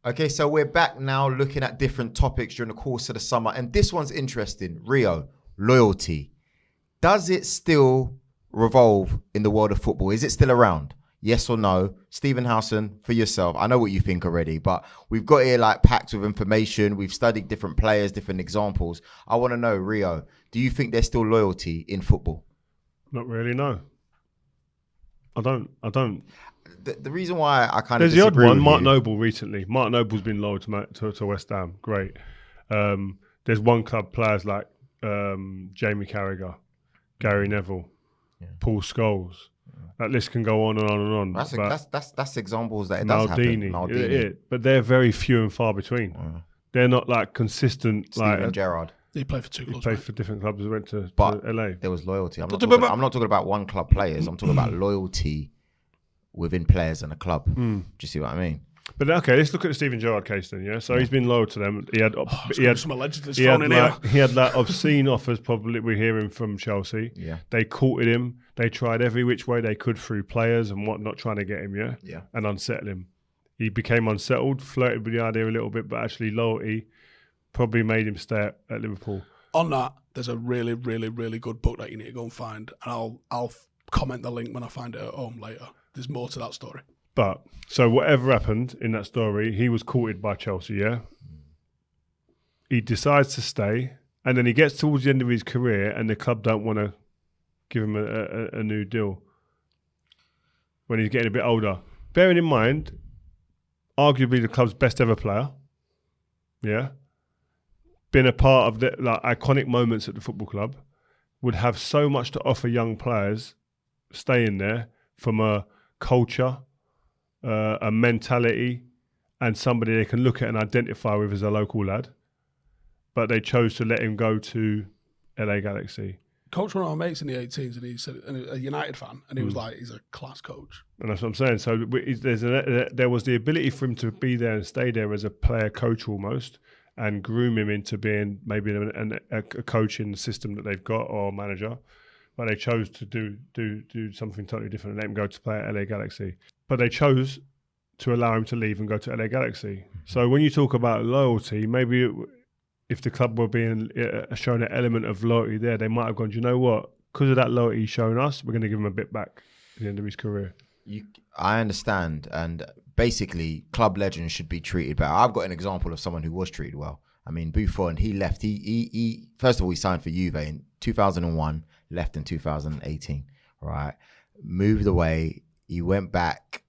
Okay, so we're back now looking at different topics during the course of the summer. And this one's interesting. Rio, loyalty. Does it still revolve in the world of football? Is it still around? Yes or no? Stephen Howson, for yourself. I know what you think already, but we've got here like packed with information. We've studied different players, different examples. I want to know, Rio, do you think there's still loyalty in football? Not really, no. I don't. The reason why I kind of there's the odd one. Mark you, Noble recently. Mark Noble's been loyal to West Ham. Great. There's one club players like Jamie Carragher, Gary Neville, Paul Scholes. That list can go on and on and on. That's examples that it does happen. Maldini. But they're very few and far between. They're not like consistent. Steven Gerrard. He played for 2 clubs. He played for different clubs. He went to LA. There was loyalty. I'm not talking about one club players. I'm talking about loyalty within players and a club. Do you see what I mean? But okay, let's look at the Steven Gerrard case then. Yeah, so he's been loyal to them. He had some allegedly thrown in here. He had like obscene offers. Probably we're hearing from Chelsea. Yeah, they courted him. They tried every which way they could through players and whatnot, trying to get him. Yeah, and unsettle him. He became unsettled, flirted with the idea a little bit, but actually loyalty probably made him stay at Liverpool. On that, there's a really, really, really good book that you need to go and find, and I'll comment the link when I find it at home later. There's more to that story. But, so whatever happened in that story, he was courted by Chelsea, yeah? He decides to stay, and then he gets towards the end of his career, and the club don't want to give him a new deal when he's getting a bit older. Bearing in mind, arguably the club's best ever player, yeah? Been a part of the like iconic moments at the football club, would have so much to offer young players staying there from a culture, a mentality, and somebody they can look at and identify with as a local lad. But they chose to let him go to LA Galaxy. Coach one of our mates in the 18s, and he said, and a United fan, and he was like, he's a class coach. And that's what I'm saying. So there was the ability for him to be there and stay there as a player coach almost, and groom him into being maybe a coach in the system that they've got or manager. But they chose to do something totally different and let him go to play at LA Galaxy. But they chose to allow him to leave and go to LA Galaxy. So when you talk about loyalty, maybe if the club were being shown an element of loyalty there, they might have gone, do you know what? Because of that loyalty he's shown us, we're going to give him a bit back at the end of his career. I understand. And basically, club legends should be treated better. I've got an example of someone who was treated well. I mean, Buffon, he left. He first of all, he signed for Juve in 2001, left in 2018, right? Moved away. He went back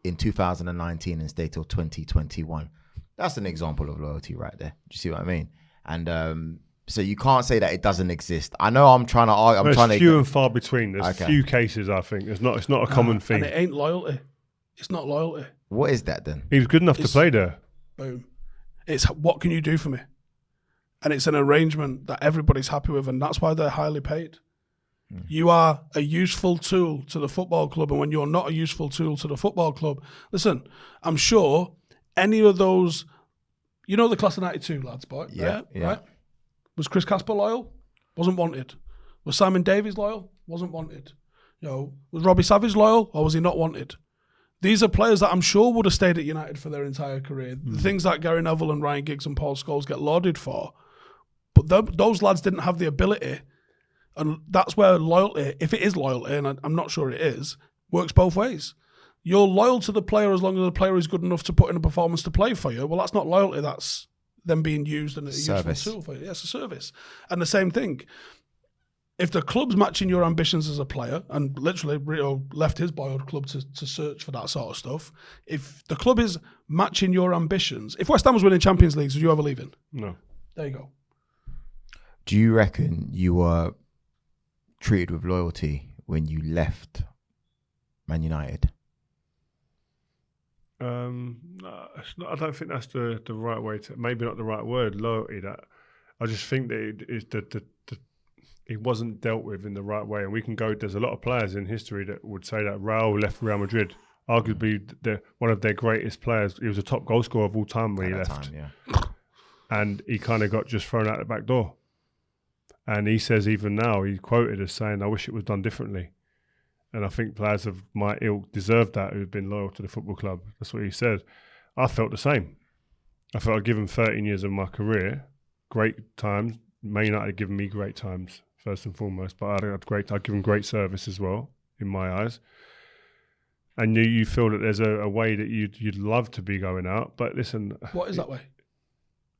in 2019 and stayed till 2021. That's an example of loyalty right there. Do you see what I mean? And so you can't say that it doesn't exist. I know I'm trying to argue. There's few and far between. There's few cases, I think. It's not a common thing. And it ain't loyalty. It's not loyalty. What is that then? He was good enough to play there. Boom. It's what can you do for me? And it's an arrangement that everybody's happy with, and that's why they're highly paid. You are a useful tool to the football club, and when you're not a useful tool to the football club, listen, I'm sure any of those, you know the class of 92 lads, boy? Yeah. Right? Was Chris Casper loyal? Wasn't wanted. Was Simon Davies loyal? Wasn't wanted. Was Robbie Savage loyal, or was he not wanted? These are players that I'm sure would have stayed at United for their entire career. The things that Gary Neville and Ryan Giggs and Paul Scholes get lauded for, but those lads didn't have the ability, and that's where loyalty, if it is loyalty, and I'm not sure it is, works both ways. You're loyal to the player as long as the player is good enough to put in a performance to play for you. Well, that's not loyalty, that's them being used and a useful tool for you. Yeah, it's a service. And the same thing, if the club's matching your ambitions as a player, and literally Rio left his boyhood club to search for that sort of stuff, if the club is matching your ambitions, if West Ham was winning Champions Leagues, would you ever leaving? No. There you go. Do you reckon you were treated with loyalty when you left Man United? I don't think that's the right way to, maybe not the right word, loyalty. That I just think that it wasn't dealt with in the right way. And we can go, there's a lot of players in history that would say that Raul left Real Madrid, arguably one of their greatest players. He was a top goal scorer of all time when he left. And he kind of got just thrown out the back door. And he says even now, he's quoted as saying, I wish it was done differently. And I think players of my ilk deserve that, who've been loyal to the football club. That's what he said. I felt the same. I felt I'd given 13 years of my career, great times. Man United had given me great times, first and foremost, but I'd given great service as well, in my eyes. And you feel that there's a way that you'd love to be going out, but listen. What is that way?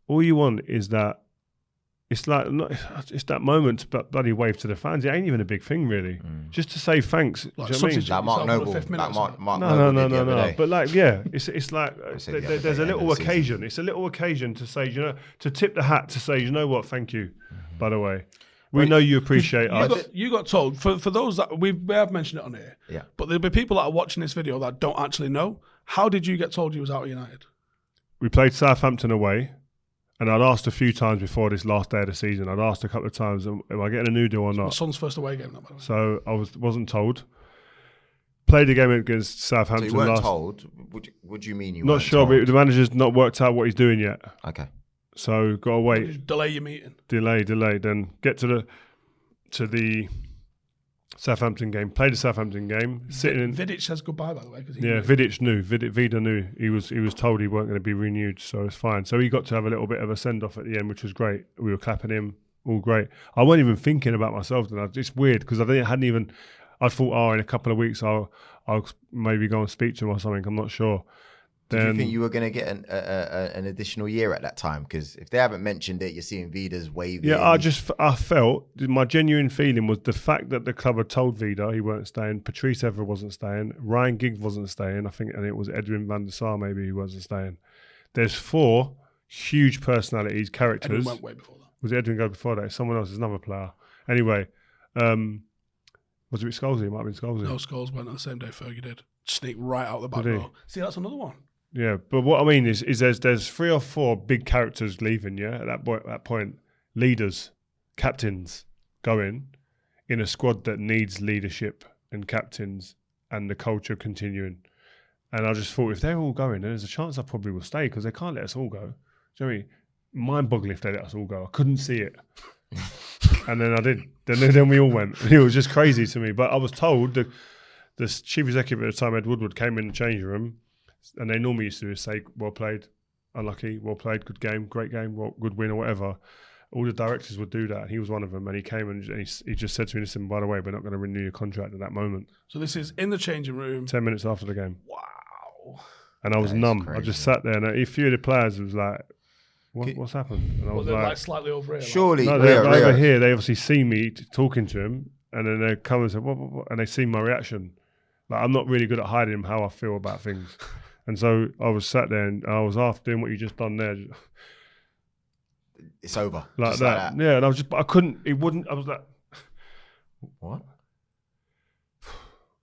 All you want is that. It's that moment to bloody wave to the fans. It ain't even a big thing, really. Just to say thanks. Like do you know what I mean? Like Mark Noble. No. But like, yeah, it's like there's a little occasion. It's a little occasion to say, to tip the hat to say, you know what, thank you. By the way, we know you appreciate us. You got told for those that we have mentioned it on here. Yeah. But there'll be people that are watching this video that don't actually know. How did you get told you was out of United? We played Southampton away. And I'd asked a few times before this last day of the season. I'd asked a couple of times, am I getting a new deal or not? My son's first away game. That, by the way. So I wasn't told. Played the game against Southampton. So you weren't told? What do you mean you not weren't sure, told? but the manager's not worked out what he's doing yet. Okay. So got to wait. Just delay your meeting. Delay. Then get to the Southampton game. Played the Southampton game. Sitting in. Vidic says goodbye, by the way. Vidic knew. Vida knew. He was told he weren't going to be renewed, so it's fine. So he got to have a little bit of a send off at the end, which was great. We were clapping him, all great. I wasn't even thinking about myself then. It's weird because I thought, in a couple of weeks I'll maybe go and speak to him or something. I'm not sure. Did you think you were going to get an additional year at that time? Because if they haven't mentioned it, you're seeing Vida's waving. Yeah, I felt, my genuine feeling was the fact that the club had told Vida he weren't staying, Patrice Evra wasn't staying, Ryan Giggs wasn't staying, I think, and it was Edwin van der Sar maybe who wasn't staying. There's 4 huge personalities, characters. Edwin went way before that. Was Edwin go before that? Someone else is another player. Anyway, was it Scholesy? It might have been Scholesy. No, Scholes went on the same day Fergie did. Sneak right out the back door. See, that's another one. Yeah, but what I mean is there's 3 or 4 big characters leaving, at that point. Leaders, captains going in a squad that needs leadership and captains and the culture continuing. And I just thought if they're all going, there's a chance I probably will stay because they can't let us all go. Do you know what I mean? Mind-boggling if they let us all go. I couldn't see it. And then I did. Then we all went. It was just crazy to me. But I was told the chief executive at the time, Ed Woodward, came in the changing room. And they normally used to say, well played, unlucky, well played, good game, great game, good win or whatever. All the directors would do that. He was one of them. And he came and he just said to me, listen, by the way, we're not going to renew your contract at that moment. So this is in the changing room. 10 minutes after the game. Wow. And I was numb. Crazy. I just sat there and a few of the players was like, what's happened? And I was like slightly over here. Surely. No, over here, they obviously see me talking to him and then they come and say, what? And they see my reaction. Like, I'm not really good at hiding how I feel about things. And so I was sat there and I was after doing what you just done there. It's over. Like that. Yeah, and I couldn't, I was like. What? I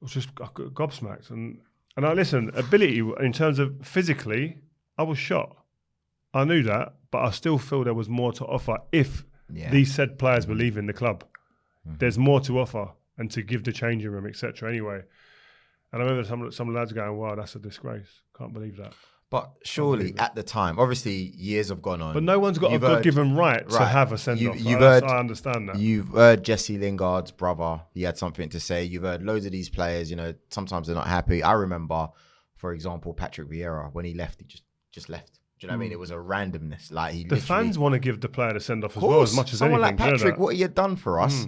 was just gobsmacked. And I listen, ability in terms of physically, I was shot. I knew that, but I still feel there was more to offer if these said players were leaving the club. There's more to offer and to give the changing room, etc. Anyway. And I remember some lads going, wow, that's a disgrace. Can't believe that. But surely at the time, obviously years have gone on. But no one's got a God-given right to have a send-off. I understand that. You've heard Jesse Lingard's brother. He had something to say. You've heard loads of these players, sometimes they're not happy. I remember, for example, Patrick Vieira, when he left, he just left. Do you know what I mean? It was a randomness. Like the fans want to give the player the send-off as well, as much as anything. Someone like Patrick, what he had done for us,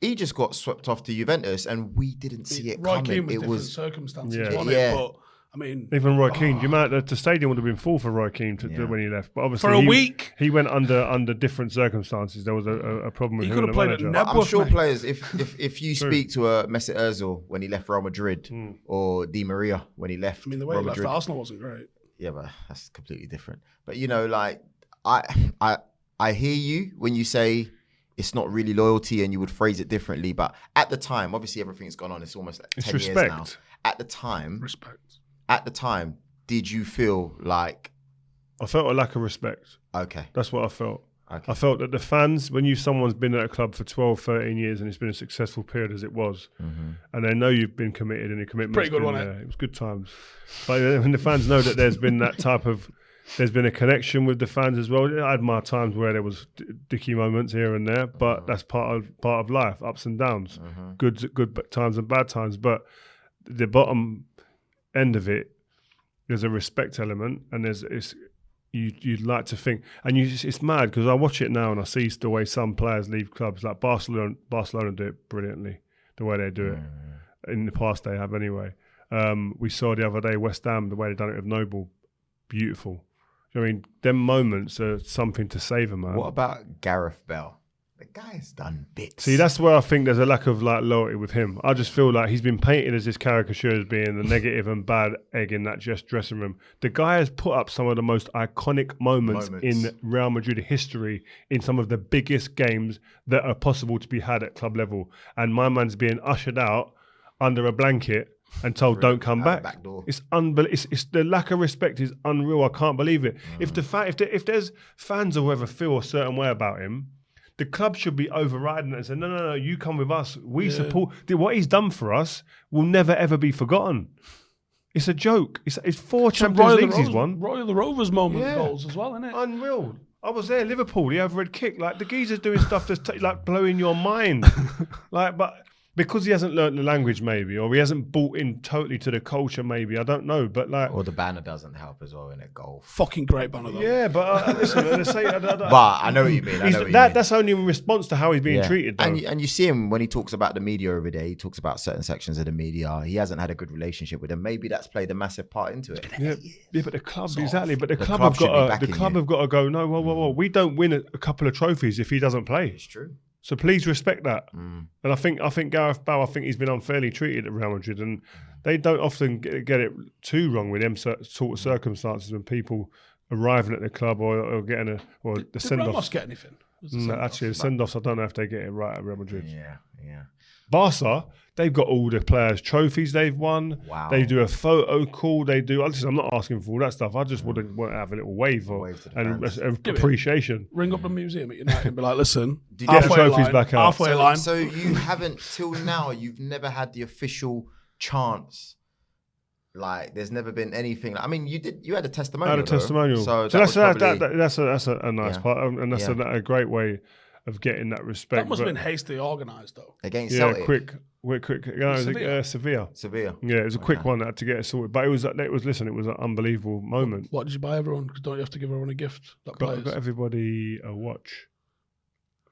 he just got swept off to Juventus, and we didn't see it coming. Keane was it was circumstances, yeah. But I mean, even Roy Keane, the stadium would have been full for Roy Keane when he left. But obviously, for a week, he went under different circumstances. There was a problem with him. He could have played at Nebworth. I'm sure players, if you speak to a Mesut Ozil when he left Real Madrid, or Di Maria when he left, the way Real he left Madrid, Arsenal wasn't great. Yeah, but that's completely different. But I hear you when you say it's not really loyalty and you would phrase it differently. But at the time, obviously everything's gone on. It's almost like 10 years now. At the time, did you feel like... I felt a lack of respect. Okay. That's what I felt. Okay. I felt that the fans, when someone's been at a club for 12, 13 years and it's been a successful period as it was, and they know you've been committed and your commitment's pretty good, wasn't it? It was good times. But when the fans know that there's been that type of... There's been a connection with the fans as well. I had my times where there was dicky moments here and there, but that's part of life, ups and downs, good times and bad times. But the bottom end of it, there's a respect element, and you'd like to think. And it's mad because I watch it now and I see the way some players leave clubs. Like Barcelona do it brilliantly, the way they do it. In the past they have anyway. We saw the other day West Ham, the way they done it with Noble, beautiful. I mean, them moments are something to savour, man. What about Gareth Bale? The guy's done bits. See, that's where I think there's a lack of like loyalty with him. I just feel like he's been painted as this caricature as being the negative and bad egg in that dressing room. The guy has put up some of the most iconic moments in Real Madrid history in some of the biggest games that are possible to be had at club level. And my man's being ushered out under a blanket and told don't come back. It's unbelievable. It's the lack of respect is unreal. I can't believe it. If if there's fans or whoever feel a certain way about him, the club should be overriding it and say, no, you come with us. We support. What he's done for us will never, ever be forgotten. It's a joke. It's 4 Champions Leagues he's won. Roy of the Rovers moment goals as well, isn't it? Unreal. I was there, Liverpool, the overhead kick. Like, the geezer's doing stuff that's like blowing your mind. But because he hasn't learnt the language maybe, or he hasn't bought in totally to the culture maybe, I don't know. But like, or the banner doesn't help as well in a goal. Fucking great banner though. Yeah, but listen, but I know what you mean. That's only in response to how he's being treated. Though. And you see him when he talks about the media every day. He talks about certain sections of the media. He hasn't had a good relationship with them. Maybe that's played a massive part into it. Yeah, but the club exactly. But the club have got to go. No, whoa. We don't win a couple of trophies if he doesn't play. It's true. So please respect that. And I think Gareth Bale, he's been unfairly treated at Real Madrid, and they don't often get it too wrong with them sort of circumstances when people arriving at the club or getting the send-offs. Ramos get anything? No, actually, the send-offs, I don't know if they get it right at Real Madrid. Yeah. Barca, they've got all the players' trophies they've won. Wow. They do a photo call. I'm not asking for all that stuff. I just want to have a little wave and appreciation. Ring up the museum at United and be like, listen, get the trophies back out. Halfway line. So you haven't, till now, you've never had the official chance. Like, there's never been anything. I mean, you had a testimonial. I had a testimonial. So that's a nice part, and that's a great way of getting that respect. That must have been hastily organised, though. Against Celtic. quick. Sevilla. Yeah, it was a quick one that had to get it sorted. But it was an unbelievable moment. What did you buy everyone? Because don't you have to give everyone a gift? Got everybody a watch.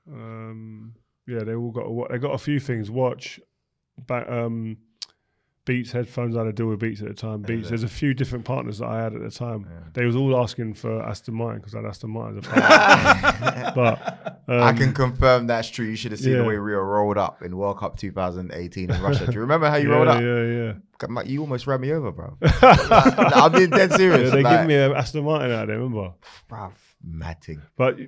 They all got a watch. They got a few things. Watch, Beats headphones. I had to deal with Beats at the time. Beats. There's a few different partners that I had at the time. Yeah. They was all asking for Aston Martin because I had Aston Martin as a partner. But I can confirm that's true. You should have seen the way Rio rolled up in World Cup 2018 in Russia. Do you remember how you rolled up? Yeah. You almost ran me over, bro. I'm being dead serious. They give me an Aston Martin out there, remember? Bruv, mad thing. But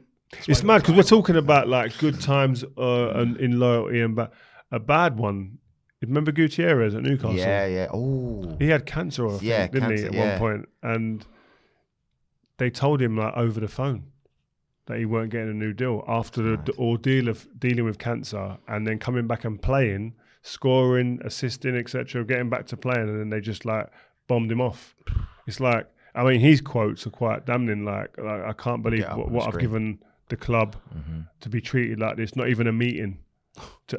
it's mad because we're talking about like good times and in loyalty and a bad one. Remember Gutierrez at Newcastle? Yeah. Oh, he had cancer, didn't he, at one point? And they told him like over the phone that he weren't getting a new deal after the ordeal of dealing with cancer and then coming back and playing, scoring, assisting, etc., getting back to playing, and then they just like bombed him off. It's like, I mean, his quotes are quite damning. Like I can't believe what I've given the club to be treated like this. Not even a meeting.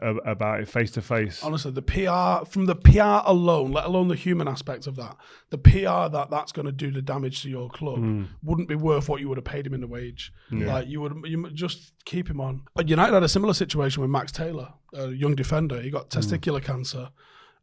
About it face to face. Honestly, the PR, from the PR alone, let alone the human aspect of that, the PR that's going to do the damage to your club wouldn't be worth what you would have paid him in the wage. Yeah. Like you just keep him on. United had a similar situation with Max Taylor, a young defender. He got testicular cancer,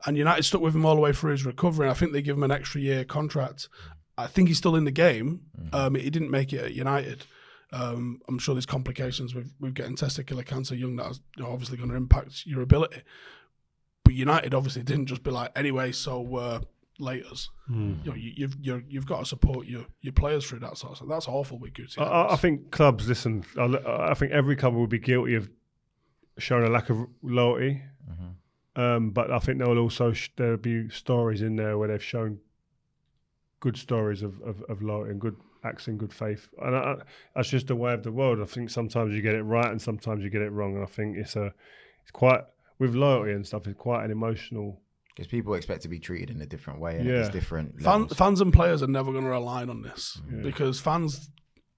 and United stuck with him all the way through his recovery. I think they give him an extra year contract. I think he's still in the game. He didn't make it at United. I'm sure there's complications with getting testicular cancer young that is obviously going to impact your ability. But United obviously didn't just be like, anyway, so laters. You've got to support your players through that sort of stuff. That's awful with Guti. I think clubs, listen, I think every club will be guilty of showing a lack of loyalty. But I think there'll be stories in there where they've shown good stories of loyalty and good acts in good faith, and that's just the way of the world. I think sometimes you get it right and sometimes you get it wrong, and I think it's quite, with loyalty and stuff, it's quite an emotional, because people expect to be treated in a different way, and it's different. Fans and players are never going to align on this because fans,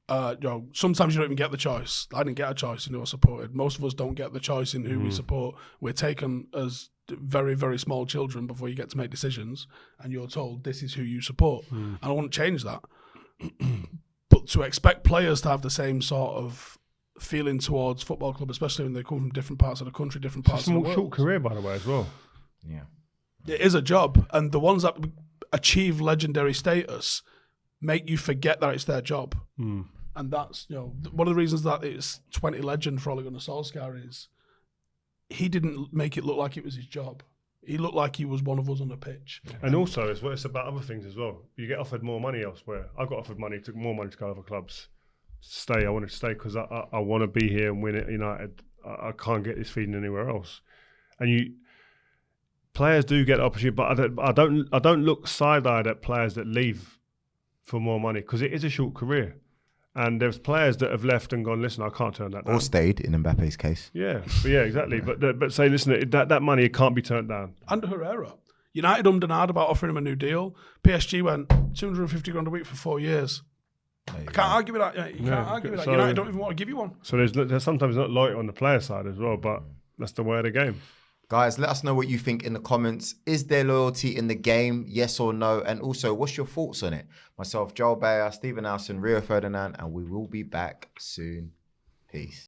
sometimes you don't even get the choice. I didn't get a choice in who I supported. Most of us don't get the choice in who we support. We're taken as very, very small children before you get to make decisions, and you're told this is who you support. And I want to change that. But to expect players to have the same sort of feeling towards football club, especially when they come from different parts of the country, different parts of the world. Short career, by the way, as well. Yeah. It is a job, and the ones that achieve legendary status make you forget that it's their job. And that's, one of the reasons that it's 20 legend for Ole Gunnar Solskjaer is he didn't make it look like it was his job. He looked like he was one of us on the pitch. And also, it's about other things as well. You get offered more money elsewhere. I got offered more money to go to other clubs. I wanted to stay because I want to be here and win at United. I can't get this feeling anywhere else. And players do get the opportunity, but I don't look side-eyed at players that leave for more money because it is a short career. And there's players that have left and gone, listen, I can't turn that down. Or stayed in Mbappe's case. Yeah, exactly. But say, listen, that money can't be turned down. And Herrera. United ummed and ahed about offering him a new deal. PSG went 250 grand a week for 4 years. I can't argue with that. You can't argue with that. United don't even want to give you one. So there's sometimes not loyalty on the player side as well, but that's the way of the game. Guys, let us know what you think in the comments. Is there loyalty in the game? Yes or no? And also, what's your thoughts on it? Myself, Joel Beya, Stephen Howson, Rio Ferdinand, and we will be back soon. Peace.